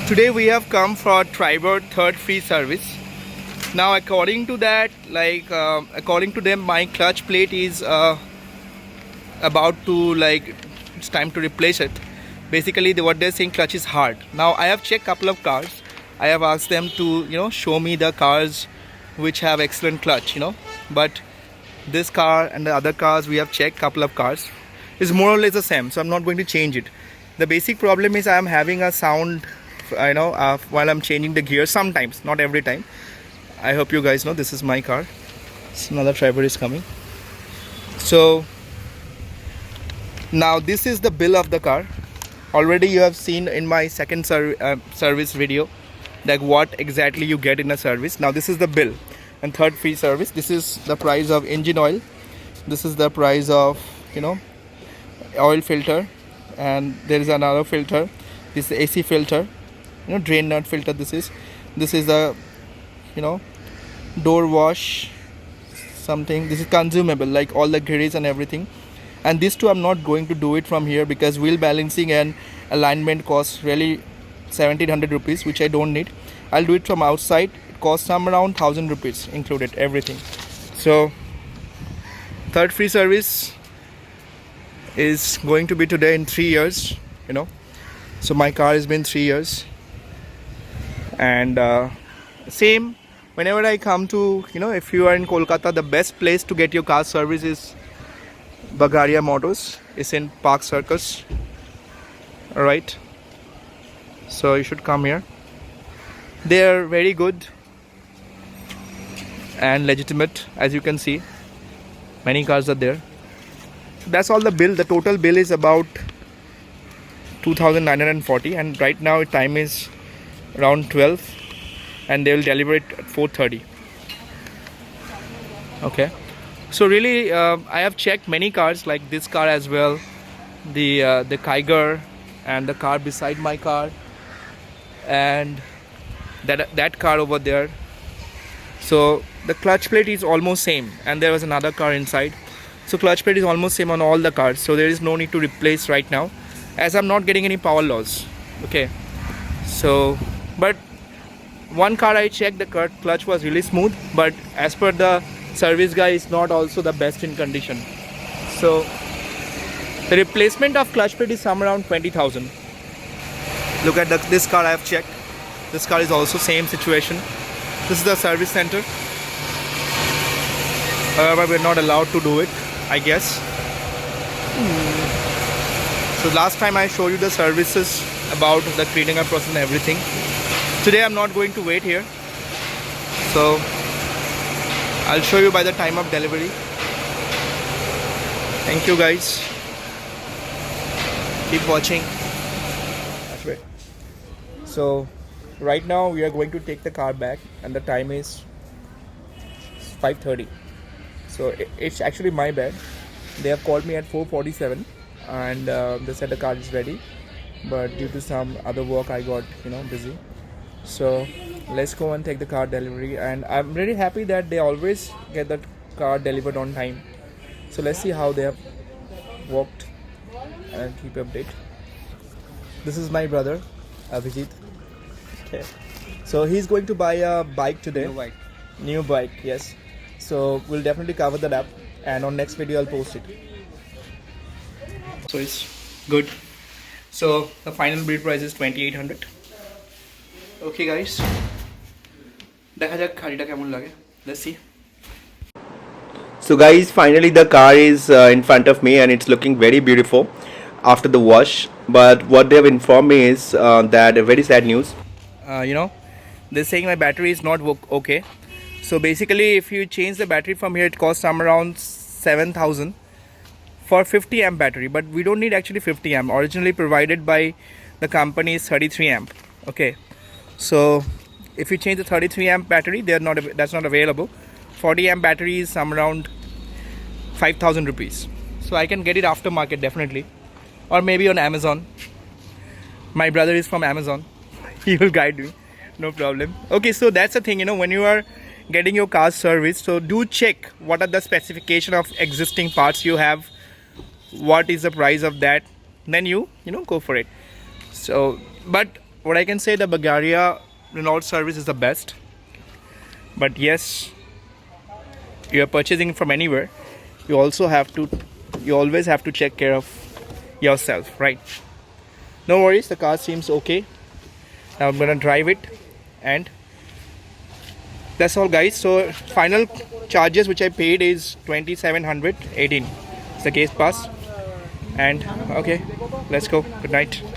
Today we have come for Tribord third free service. Now according to that, according to them, my clutch plate is about to it's time to replace it. Basically what they're saying, clutch is hard. Now I have checked couple of cars. I have asked them to show me the cars which have excellent clutch, but this car and the other cars we have checked couple of cars is more or less the same, so I'm not going to change it. The basic problem is I am having a sound while I'm changing the gear sometimes, not every time. I hope you guys know this is my car. So another driver is coming. So now this is the bill of the car. Already you have seen in my second service video like what exactly you get in a service. Now this is the bill and third free service. This is the price of engine oil, this is the price of oil filter, and there is another filter. This is the AC filter, drain nut filter. This is the door wash something. This is consumable like all the grease and everything. And these two I'm not going to do it from here because wheel balancing and alignment costs really 1700 rupees, which I don't need. I'll do it from outside. It costs some around 1000 rupees included everything. So third free service is going to be today in 3 years. So my car has been 3 years, and same whenever I come to if you are in Kolkata, the best place to get your car service is Bagaria Motors. It's in Park Circus. Alright, so you should come here. They are very good and legitimate. As you can see, many cars are there. That's all the bill. The total bill is about 2940, and right now time is around 12 and they will deliver it at 4:30. Okay, so really I have checked many cars like this car as well, the Kiger, and the car beside my car, and that car over there. So the clutch plate is almost same, and there was another car inside. So clutch plate is almost same on all the cars, so there is no need to replace right now as I'm not getting any power loss. Okay, so but one car I checked, the clutch was really smooth, but as per the service guy, it's not also the best in condition. So the replacement of clutch plate is somewhere around 20,000. Look at this car I have checked. This car is also same situation. This is the service center. However, we're not allowed to do it, I guess. So last time I showed you the services about the cleaning up process and everything. Today I'm not going to wait here, so I'll show you by the time of delivery. Thank you guys. Keep watching. That's right. So right now we are going to take the car back, and the time is 5:30. So it's actually my bad. They have called me at 4:47 and they said the car is ready, but due to some other work I got busy. So let's go and take the car delivery, and I'm really happy that they always get the car delivered on time. So let's see how they have worked and keep update. This is my brother Abhijit. Okay, so he's going to buy a bike today. New bike, yes. So we'll definitely cover that up, and on next video I'll post it. So it's good. So the final bid price is 2800. Okay guys, let's see. So guys, finally the car is in front of me, and it's looking very beautiful after the wash. But what they have informed me is that very sad news. They're saying my battery is not okay. So basically, if you change the battery from here, it costs some around 7,000 for 50 amp battery. But we don't need actually 50 amp. Originally provided by the company is 33 amp. Okay, so if you change the 33 amp battery, that's not available. 40 amp battery is some around 5,000 rupees. So I can get it aftermarket definitely, or maybe on Amazon. My brother is from Amazon. He will guide me, no problem. Okay, so that's the thing, when you are getting your car serviced, so do check what are the specification of existing parts you have, what is the price of that, then you go for it. So but what I can say, the Bulgaria Renault service is the best. But yes, you are purchasing from anywhere, you always have to check care of yourself, right? No worries, the car seems okay. Now I'm gonna drive it, and that's all, guys. So final charges which I paid is 2718. It's the case pass. And okay, let's go. Good night.